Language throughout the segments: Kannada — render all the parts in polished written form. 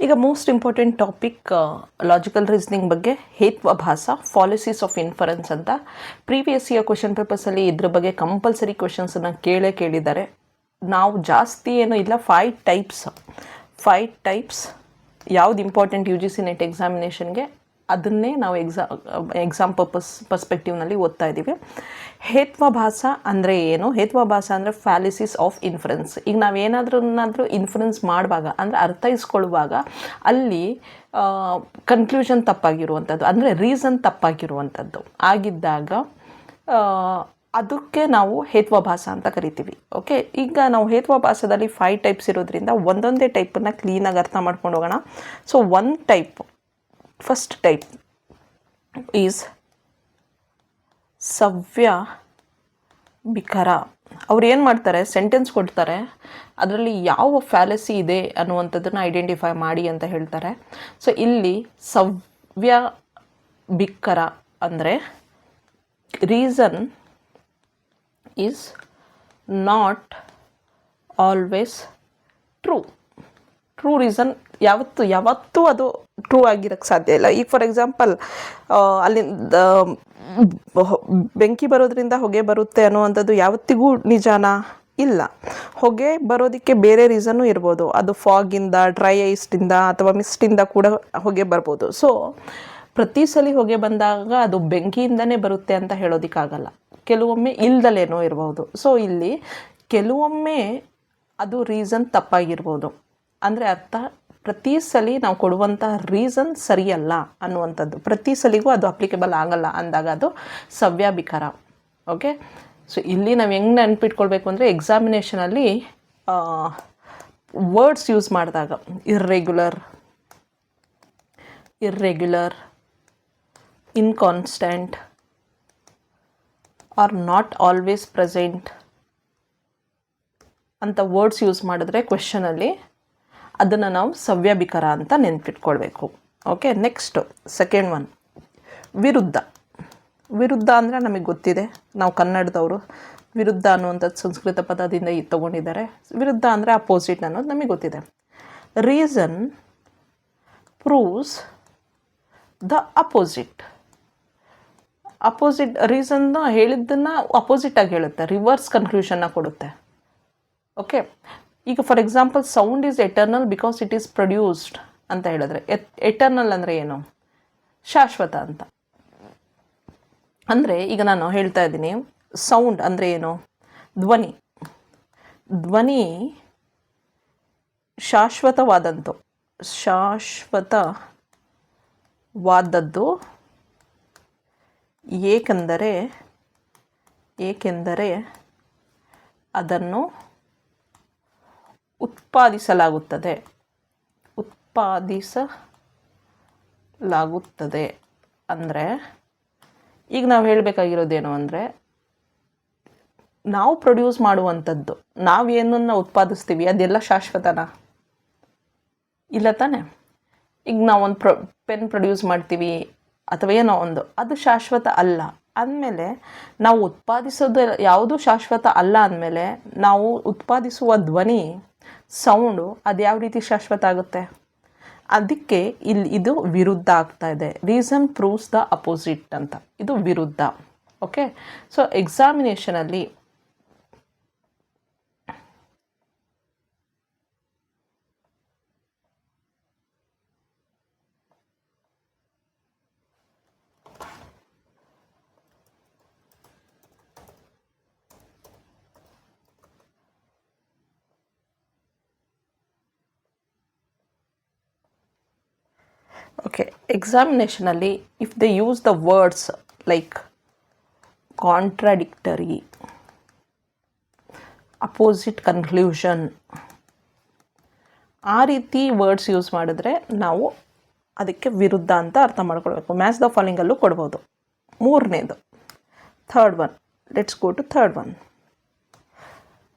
ಈಗ most important topic logical reasoning ಬಗ್ಗೆ ಹೇತ್ವಾಭಾಸ ಫಾಲಿಸೀಸ್ ಆಫ್ ಇನ್ಫರೆನ್ಸ್ ಅಂತ ಪ್ರೀವಿಯಸ್ ಇಯರ್ ಕ್ವೆಶನ್ ಪೇಪರ್ಸಲ್ಲಿ ಇದ್ರ ಬಗ್ಗೆ ಕಂಪಲ್ಸರಿ ಕ್ವೆಶನ್ಸನ್ನು ಕೇಳಿದ್ದಾರೆ. ನಾವು ಜಾಸ್ತಿ ಏನೂ ಇಲ್ಲ, 5 ಟೈಪ್ಸ್ ಯಾವ್ದು important U G C NET ಎಕ್ಸಾಮಿನೇಷನ್ಗೆ ಅದನ್ನೇ ನಾವು ಎಕ್ಸಾಮ್ ಪರ್ಸ್ಪೆಕ್ಟಿವ್ನಲ್ಲಿ ಓದ್ತಾ ಇದ್ದೀವಿ. ಹೇತ್ವಾಭಾಸ ಅಂದರೆ ಏನು? ಹೇತ್ವಾಭಾಸ ಅಂದರೆ ಫ್ಯಾಲಿಸಿಸ್ ಆಫ್ ಇನ್ಫರೆನ್ಸ್. ಈಗ ನಾವೇನಾದ್ರೂ ಇನ್ಫರೆನ್ಸ್ ಮಾಡುವಾಗ ಅಂದರೆ ಅರ್ಥೈಸ್ಕೊಳ್ಳುವಾಗ ಅಲ್ಲಿ ಕನ್ಕ್ಲೂಷನ್ ತಪ್ಪಾಗಿರುವಂಥದ್ದು, ಅಂದರೆ ರೀಸನ್ ತಪ್ಪಾಗಿರುವಂಥದ್ದು ಆಗಿದ್ದಾಗ ಅದಕ್ಕೆ ನಾವು ಹೇತ್ವಾಭಾಸ ಅಂತ ಕರಿತೀವಿ. ಓಕೆ, ಈಗ ನಾವು ಹೇತ್ವಾಭಾಸದಲ್ಲಿ 5 ಟೈಪ್ಸ್ ಇರೋದ್ರಿಂದ ಒಂದೊಂದೇ ಟೈಪನ್ನು ಕ್ಲೀನಾಗಿ ಅರ್ಥ ಮಾಡ್ಕೊಂಡು ಹೋಗೋಣ. ಸೊ ಫಸ್ಟ್ ಟೈಪ್ ಈಸ್ ಸವ್ಯ ಬಿಕರ. ಅವ್ರು ಏನು ಮಾಡ್ತಾರೆ, ಸೆಂಟೆನ್ಸ್ ಕೊಡ್ತಾರೆ, ಅದರಲ್ಲಿ ಯಾವ ಫ್ಯಾಲಸಿ ಇದೆ ಅನ್ನುವಂಥದ್ದನ್ನು ಐಡೆಂಟಿಫೈ ಮಾಡಿ ಅಂತ ಹೇಳ್ತಾರೆ. ಸೊ ಇಲ್ಲಿ ಸವ್ಯ ಬಿಕ್ಕರ ಅಂದರೆ reason is not always true reason ಯಾವತ್ತೂ ಅದು ಟ್ರೂ ಆಗಿರೋಕ್ಕೆ ಸಾಧ್ಯ ಇಲ್ಲ. ಈಗ ಫಾರ್ ಎಕ್ಸಾಂಪಲ್ ಅಲ್ಲಿಂದ ಬೆಂಕಿ ಬರೋದ್ರಿಂದ ಹೊಗೆ ಬರುತ್ತೆ ಅನ್ನುವಂಥದ್ದು ಯಾವತ್ತಿಗೂ ನಿಜಾನಾ? ಇಲ್ಲ. ಹೊಗೆ ಬರೋದಕ್ಕೆ ಬೇರೆ ರೀಸನ್ನು ಇರ್ಬೋದು. ಅದು ಫಾಗಿಂದ, ಡ್ರೈ ಐಸ್ಟಿಂದ ಅಥವಾ ಮಿಸ್ಟಿಂದ ಕೂಡ ಹೊಗೆ ಬರ್ಬೋದು. ಸೊ ಪ್ರತಿ ಸಲ ಹೊಗೆ ಬಂದಾಗ ಅದು ಬೆಂಕಿಯಿಂದನೇ ಬರುತ್ತೆ ಅಂತ ಹೇಳೋದಕ್ಕಾಗಲ್ಲ. ಕೆಲವೊಮ್ಮೆ ಇಲ್ದಲೇನೋ ಇರ್ಬೋದು. ಸೊ ಇಲ್ಲಿ ಕೆಲವೊಮ್ಮೆ ಅದು ರೀಸನ್ ತಪ್ಪಾಗಿರ್ಬೋದು. ಅಂದರೆ ಅರ್ಥ ಪ್ರತಿ ಸಲ ನಾವು ಕೊಡುವಂಥ ರೀಸನ್ ಸರಿಯಲ್ಲ ಅನ್ನುವಂಥದ್ದು, ಪ್ರತಿ ಸಲಿಗೂ ಅದು ಅಪ್ಲಿಕೇಬಲ್ ಆಗಲ್ಲ ಅಂದಾಗ ಅದು ಸವ್ಯಾಭಿಕರ. ಓಕೆ, ಸೊ ಇಲ್ಲಿ ನಾವು ಹೆಂಗೆ ನೆನ್ಪಿಟ್ಕೊಳ್ಬೇಕು ಅಂದರೆ ಎಕ್ಸಾಮಿನೇಷನಲ್ಲಿ ವರ್ಡ್ಸ್ ಯೂಸ್ ಮಾಡಿದಾಗ irregular, inconsistent are not always present ಅಂತ ವರ್ಡ್ಸ್ ಯೂಸ್ ಮಾಡಿದ್ರೆ ಕ್ವೆಶನಲ್ಲಿ ಅದನ್ನು ನಾವು ಸವ್ಯಾಭಿಕರ ಅಂತ ನೆನ್ಪಿಟ್ಕೊಳ್ಬೇಕು. ಓಕೆ, ನೆಕ್ಸ್ಟು ಸೆಕೆಂಡ್ ಒನ್ ವಿರುದ್ಧ ಅಂದರೆ ನಮಗೆ ಗೊತ್ತಿದೆ, ನಾವು ಕನ್ನಡದವರು ವಿರುದ್ಧ ಅನ್ನುವಂಥದ್ದು ಸಂಸ್ಕೃತ ಪದದಿಂದ ತೊಗೊಂಡಿದ್ದಾರೆ. ವಿರುದ್ಧ ಅಂದರೆ ಅಪೋಸಿಟ್ ಅನ್ನೋದು ನಮಗೆ ಗೊತ್ತಿದೆ. ರೀಸನ್ ಪ್ರೂವ್ಸ್ ದ ಅಪೋಸಿಟ್ ರೀಸನ್ನ ಹೇಳಿದ್ದನ್ನು ಅಪೋಸಿಟಾಗಿ ಹೇಳುತ್ತೆ, ರಿವರ್ಸ್ ಕನ್ಕ್ಲೂಷನ್ನ ಕೊಡುತ್ತೆ. ಓಕೆ, ಈಗ for example sound is eternal because it is produced ಅಂತ ಹೇಳಿದ್ರೆ ಎಟರ್ನಲ್ ಅಂದರೆ ಏನು? ಶಾಶ್ವತ ಅಂತ. ಅಂದರೆ ಈಗ ನಾನು ಹೇಳ್ತಾ ಇದ್ದೀನಿ ಸೌಂಡ್ ಅಂದರೆ ಏನು? ಧ್ವನಿ ಶಾಶ್ವತವಾದದ್ದು ಏಕೆಂದರೆ ಅದನ್ನು ಉತ್ಪಾದಿಸಲಾಗುತ್ತದೆ ಅಂದರೆ ಈಗ ನಾವು ಹೇಳಬೇಕಾಗಿರೋದೇನು ಅಂದರೆ ನಾವು ಪ್ರೊಡ್ಯೂಸ್ ಮಾಡುವಂಥದ್ದು, ನಾವೇನನ್ನು ಉತ್ಪಾದಿಸ್ತೀವಿ ಅದೆಲ್ಲ ಶಾಶ್ವತನಾ? ಇಲ್ಲ ತಾನೆ. ಈಗ ನಾವೊಂದು ಪೆನ್ ಪ್ರೊಡ್ಯೂಸ್ ಮಾಡ್ತೀವಿ ಅಥವಾ ಏನೋ ಒಂದು, ಅದು ಶಾಶ್ವತ ಅಲ್ಲ ಅಂದಮೇಲೆ ನಾವು ಉತ್ಪಾದಿಸೋದು ಯಾವುದು ಶಾಶ್ವತ ಅಲ್ಲ ಅಂದಮೇಲೆ ನಾವು ಉತ್ಪಾದಿಸುವ ಧ್ವನಿ ಸೌಂಡು ಅದು ಯಾವ ರೀತಿ ಶಾಶ್ವತ ಆಗುತ್ತೆ? ಅದಕ್ಕೆ ಇಲ್ಲಿ ಇದು ವಿರುದ್ಧ ಆಗ್ತಾ ಇದೆ. ರೀಸನ್ ಪ್ರೂವ್ಸ್ ದ ಅಪೋಸಿಟ್ ಅಂತ, ಇದು ವಿರುದ್ಧ. ಓಕೆ, ಸೊ ಎಕ್ಸಾಮಿನೇಷನಲ್ಲಿ ಎಕ್ಸಾಮಿನೇಷನಲ್ಲಿ if they use the words like contradictory, opposite conclusion, ಆ ರೀತಿ ವರ್ಡ್ಸ್ ಯೂಸ್ ಮಾಡಿದ್ರೆ ನಾವು ಅದಕ್ಕೆ ವಿರುದ್ಧ ಅಂತ ಅರ್ಥ ಮಾಡ್ಕೊಳ್ಬೇಕು. ಮ್ಯಾಚ್ ದ ಫಾಲೋಯಿಂಗಲ್ಲೂ ಕೊಡ್ಬೋದು. ಮೂರನೇದು third one. Let's go to third one.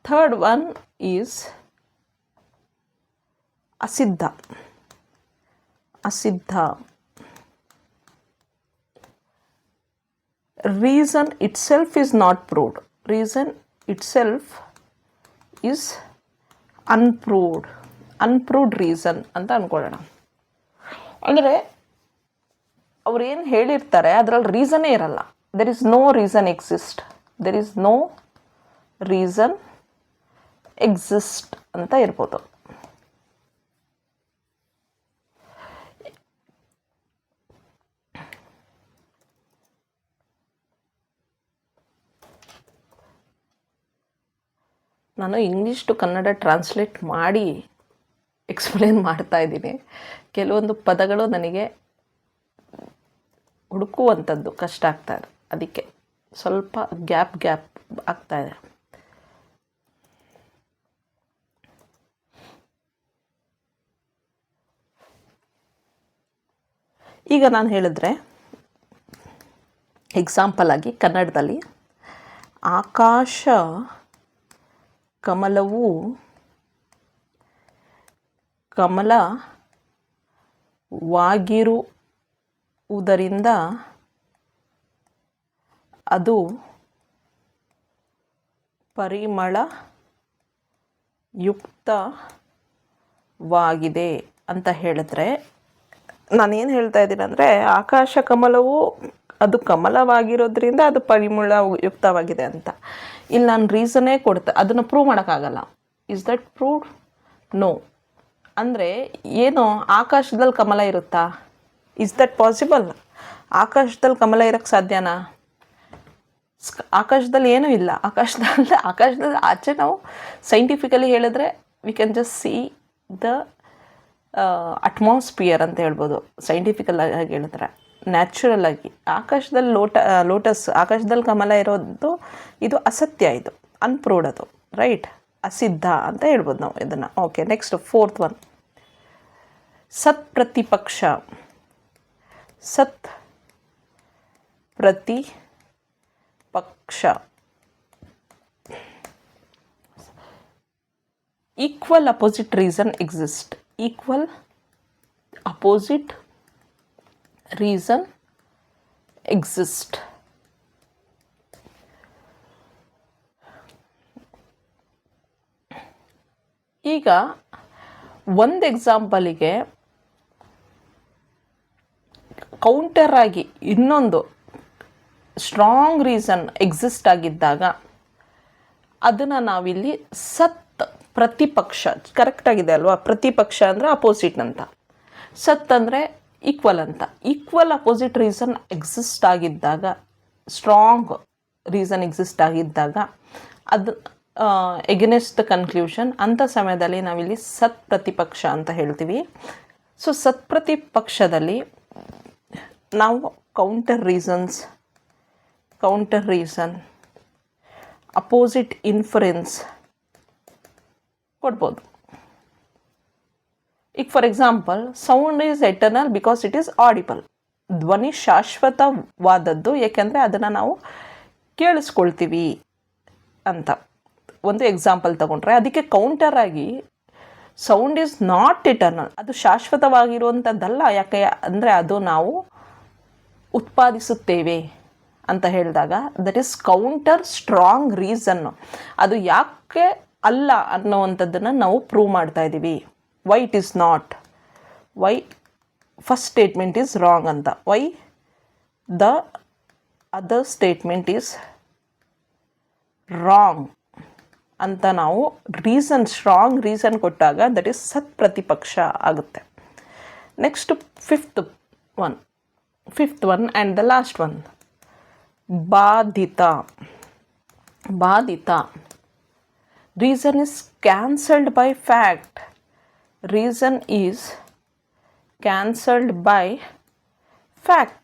Third one is ಅಸಿದ್ಧ. Reason itself is not proved. Reason itself is unproved. Unproved reason ಅಂತ ಅಂದ್ಕೊಳ್ಳೋಣ. ಅಂದರೆ ಅವ್ರು ಏನು ಹೇಳಿರ್ತಾರೆ ಅದರಲ್ಲಿ ರೀಸನ್ನೇ ಇರಲ್ಲ. There is no reason exist, there is no reason exist ಅಂತ ಇರ್ಬೋದು. ನಾನು ಇಂಗ್ಲೀಷ್ ಟು ಕನ್ನಡ ಟ್ರಾನ್ಸ್ಲೇಟ್ ಮಾಡಿ ಎಕ್ಸ್ಪ್ಲೇನ್ ಮಾಡ್ತಾ ಇದ್ದೀನಿ. ಕೆಲವೊಂದು ಪದಗಳು ನನಗೆ ಹುಡುಕುವಂಥದ್ದು ಕಷ್ಟ ಆಗ್ತಾಯಿದೆ, ಅದಕ್ಕೆ ಸ್ವಲ್ಪ ಗ್ಯಾಪ್ ಆಗ್ತಾಯಿದೆ. ಈಗ ನಾನು ಹೇಳಿದ್ರೆ ಎಕ್ಸಾಂಪಲ್ ಆಗಿ ಕನ್ನಡದಲ್ಲಿ ಆಕಾಶ ಕಮಲವು ಕಮಲವಾಗಿರುವುದರಿಂದ ಅದು ಪರಿಮಳಯುಕ್ತವಾಗಿದೆ ಅಂತ ಹೇಳಿದ್ರೆ ನಾನೇನು ಹೇಳ್ತಾ ಇದ್ದೀನಿ ಅಂದರೆ ಆಕಾಶ ಕಮಲವು ಅದು ಕಮಲವಾಗಿರೋದ್ರಿಂದ ಅದು ಪರಿಮಳಯುಕ್ತವಾಗಿದೆ ಅಂತ. ಇಲ್ಲಿ ನಾನು ರೀಸನ್ನೇ ಅದನ್ನು ಪ್ರೂವ್ ಮಾಡೋಕ್ಕಾಗಲ್ಲ. Is that proved? ನೋ. ಅಂದರೆ ಏನು ಆಕಾಶದಲ್ಲಿ ಕಮಲ ಇರುತ್ತಾ? Is that possible? ಆಕಾಶದಲ್ಲಿ ಕಮಲ ಇರೋಕ್ಕೆ ಸಾಧ್ಯನಾ? ಆಕಾಶದಲ್ಲಿ ಏನೂ ಇಲ್ಲ. ಆಕಾಶದಲ್ಲಿ ಆಚೆ ನಾವು ಸೈಂಟಿಫಿಕಲಿ ಹೇಳಿದ್ರೆ we can just C the atmosphere ಅಂತ ಹೇಳ್ಬೋದು. ಸೈಂಟಿಫಿಕಲ್ ಆಗಿ ಹೇಳಿದ್ರೆ ನ್ಯಾಚುರಲ್ ಆಗಿ ಆಕಾಶದಲ್ಲಿ ಲೋಟಸ್ ಆಕಾಶದಲ್ಲಿ ಕಮಲ ಇರೋದು ಇದು ಅಸತ್ಯ, ಇದು ಅನ್ಪ್ರೂವ್ಡ್, ಅದು ರೈಟ್, ಅಸಿದ್ಧ ಅಂತ ಹೇಳ್ಬೋದು ನಾವು ಇದನ್ನು. ಓಕೆ, ನೆಕ್ಸ್ಟ್ ಫೋರ್ತ್ ಒನ್, ಸತ್ ಪ್ರತಿಪಕ್ಷ. ಸತ್ ಪ್ರತಿಪಕ್ಷ equal opposite reason exist. Equal opposite reason exist. ಈಗ ಒಂದು ಎಕ್ಸಾಂಪಲಿಗೆ ಕೌಂಟರ್ ಆಗಿ ಇನ್ನೊಂದು ಸ್ಟ್ರಾಂಗ್ ರೀಸನ್ ಎಕ್ಸಿಸ್ಟ್ ಆಗಿದ್ದಾಗ ಅದನ್ನು ನಾವಿಲ್ಲಿ ಸತ್ ಪ್ರತಿಪಕ್ಷ, ಕರೆಕ್ಟಾಗಿದೆ ಅಲ್ವಾ? ಪ್ರತಿಪಕ್ಷ ಅಂದರೆ ಅಪೋಸಿಟ್ ಅಂತ, ಸತ್ ಅಂದರೆ ಈಕ್ವಲ್ ಅಂತ. ಈಕ್ವಲ್ ಅಪೋಸಿಟ್ ರೀಸನ್ ಎಕ್ಸಿಸ್ಟ್ ಆಗಿದ್ದಾಗ, ಸ್ಟ್ರಾಂಗ್ ರೀಸನ್ ಎಕ್ಸಿಸ್ಟ್ ಆಗಿದ್ದಾಗ ಅದು ಎಗನೆಸ್ಟ್ ದ ಕನ್ಕ್ಲೂಷನ್ ಅಂಥ ಸಮಯದಲ್ಲಿ ನಾವಿಲ್ಲಿ ಸತ್ ಪ್ರತಿಪಕ್ಷ ಅಂತ ಹೇಳ್ತೀವಿ. ಸೊ ಸತ್ ಪ್ರತಿಪಕ್ಷದಲ್ಲಿ ನಾವು ಕೌಂಟರ್ ರೀಸನ್ ಅಪೋಸಿಟ್ ಇನ್ಫರೆನ್ಸ್ ಕೊಡ್ಬೋದು. ಈಗ for example, sound is eternal because it is audible. ಧ್ವನಿ ಶಾಶ್ವತವಾದದ್ದು ಏಕೆಂದರೆ ಅದನ್ನು ನಾವು ಕೇಳಿಸ್ಕೊಳ್ತೀವಿ ಅಂತ ಒಂದು ಎಕ್ಸಾಂಪಲ್ ತಗೊಂಡ್ರೆ, ಅದಕ್ಕೆ ಕೌಂಟರ್ ಆಗಿ ಸೌಂಡ್ ಈಸ್ ನಾಟ್ ಇಟರ್ನಲ್, ಅದು ಶಾಶ್ವತವಾಗಿರುವಂಥದ್ದಲ್ಲ. ಯಾಕೆ ಅಂದರೆ ಅದು ನಾವು ಉತ್ಪಾದಿಸುತ್ತೇವೆ ಅಂತ ಹೇಳಿದಾಗ that is counter strong reason. ಅದು ಯಾಕೆ ಅಲ್ಲ ಅನ್ನೋವಂಥದ್ದನ್ನು ನಾವು ಪ್ರೂವ್ ಮಾಡ್ತಾ ಇದ್ದೀವಿ. Why it is not, why first statement is wrong ಅಂತ, why the other statement is wrong ಅಂತ ನಾವು ರೀಸನ್, ಸ್ಟ್ರಾಂಗ್ ರೀಸನ್ ಕೊಟ್ಟಾಗ ದಟ್ ಈಸ್ ಸತ್ ಪ್ರತಿಪಕ್ಷ ಆಗುತ್ತೆ. Next fifth one and the last one, ಬಾಧಿತ. Reason is cancelled by fact. Reason is cancelled by fact.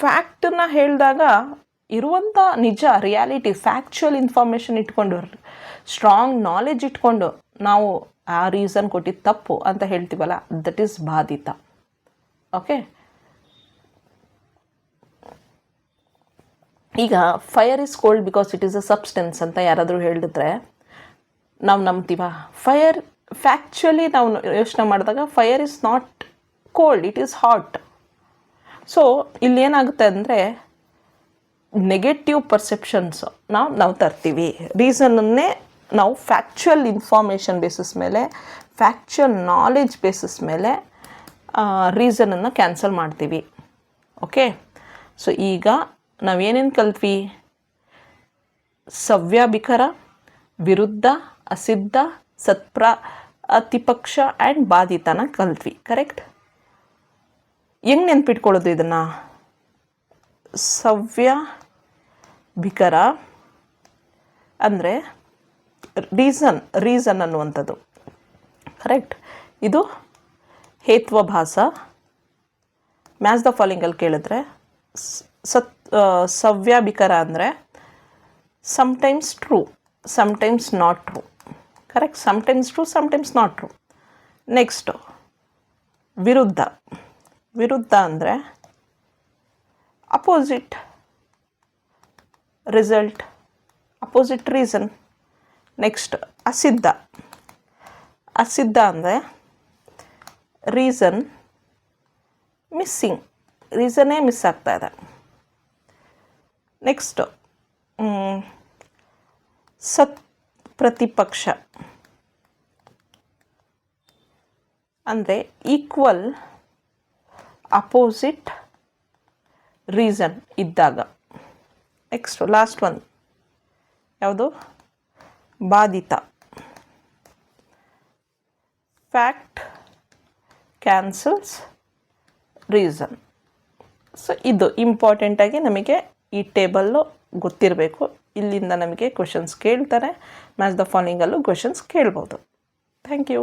ಫ್ಯಾಕ್ಟನ್ನ ಹೇಳಿದಾಗ ಇರುವಂಥ ನಿಜ, ರಿಯಾಲಿಟಿ, ಫ್ಯಾಕ್ಚುಯಲ್ ಇನ್ಫಾರ್ಮೇಷನ್ ಇಟ್ಕೊಂಡು, ಸ್ಟ್ರಾಂಗ್ ನಾಲೆಜ್ ಇಟ್ಕೊಂಡು ನಾವು ಆ ರೀಸನ್ ಕೊಟ್ಟಿದ್ದು ತಪ್ಪು ಅಂತ ಹೇಳ್ತೀವಲ್ಲ, ದಟ್ ಈಸ್ ಬಾಧಿತ. ಓಕೆ, ಈಗ fire is cold because it is a substance ಅಂತ ಯಾರಾದರೂ ಹೇಳಿದ್ರೆ ನಾವು ನಂಬ್ತೀವ? ಫೈರ್ ಫ್ಯಾಕ್ಚುಲಿ ನಾವು ಯೋಚನೆ ಮಾಡಿದಾಗ fire is not cold, it is hot. So ಇಲ್ಲಿ ಏನಾಗುತ್ತೆ ಅಂದರೆ ನೆಗೆಟಿವ್ ಪರ್ಸೆಪ್ಷನ್ಸು ನಾವು ತರ್ತೀವಿ. ರೀಸನನ್ನೇ ನಾವು ಫ್ಯಾಕ್ಚುಯಲ್ ಇನ್ಫಾರ್ಮೇಷನ್ ಬೇಸಿಸ್ ಮೇಲೆ ಫ್ಯಾಕ್ಚುಯಲ್ ನಾಲೆಡ್ಜ್ ಬೇಸಿಸ್ ಮೇಲೆ ರೀಸನನ್ನು ಕ್ಯಾನ್ಸಲ್ ಮಾಡ್ತೀವಿ. ಓಕೆ, ಸೊ ಈಗ ನಾವೇನೇನು ಕಲ್ತ್ವಿ? ಸವ್ಯಾಭಿಕರ, ವಿರುದ್ಧ, ಅಸಿದ್ಧ, ಪ್ರತಿಪಕ್ಷ ಆ್ಯಂಡ್ ಬಾಧಿತನ ಕಲ್ತ್ವಿ. ಕರೆಕ್ಟ್? ಹೆಂಗೆ ನೆನ್ಪಿಟ್ಕೊಳ್ಳೋದು ಇದನ್ನು? ಸವ್ಯಾಭಿಕರ ಅಂದರೆ ರೀಸನ್ ಅನ್ನುವಂಥದ್ದು. ಕರೆಕ್ಟ್? ಇದು ಹೇತ್ವಾಭಾಸ. ಮ್ಯಾಚ್ ದ ಫಾಲೋಯಿಂಗಲ್ಲಿ ಕೇಳಿದ್ರೆ ಸವ್ಯಾಭಿಕರ ಅಂದರೆ sometimes true, sometimes not true. Correct? Sometimes true, sometimes not true. Next ವಿರುದ್ಧ. ವಿರುದ್ಧ ಅಂದರೆ opposite result, opposite reason. Next ಅಸಿದ್ಧ. ಅಸಿದ್ಧ ಅಂದರೆ ರೀಸನ್ ಮಿಸ್ಸಿಂಗ್, ರೀಸನ್ನೇ ಮಿಸ್ ಆಗ್ತಾ ಇದೆ. ನೆಕ್ಸ್ಟು ಪ್ರತಿಪಕ್ಷ ಅಂದರೆ ಈಕ್ವಲ್ ಅಪೋಸಿಟ್ ರೀಸನ್ ಇದ್ದಾಗ. ನೆಕ್ಸ್ಟು ಲಾಸ್ಟ್ ಒನ್ ಯಾವುದು? ಬಾಧಿತ. Fact cancels reason. ಸೊ ಇದು ಇಂಪಾರ್ಟೆಂಟಾಗಿ ನಮಗೆ ಈ ಟೇಬಲ್ಲು ಗೊತ್ತಿರಬೇಕು. ಇಲ್ಲಿಂದ ನಮಗೆ ಕ್ವೆಶನ್ಸ್ ಕೇಳ್ತಾರೆ. ಮ್ಯಾಚ್ ದ ಫಾಲೋಯಿಂಗಲ್ಲೂ ಕ್ವೆಶನ್ಸ್ ಕೇಳ್ಬೋದು. Thank you.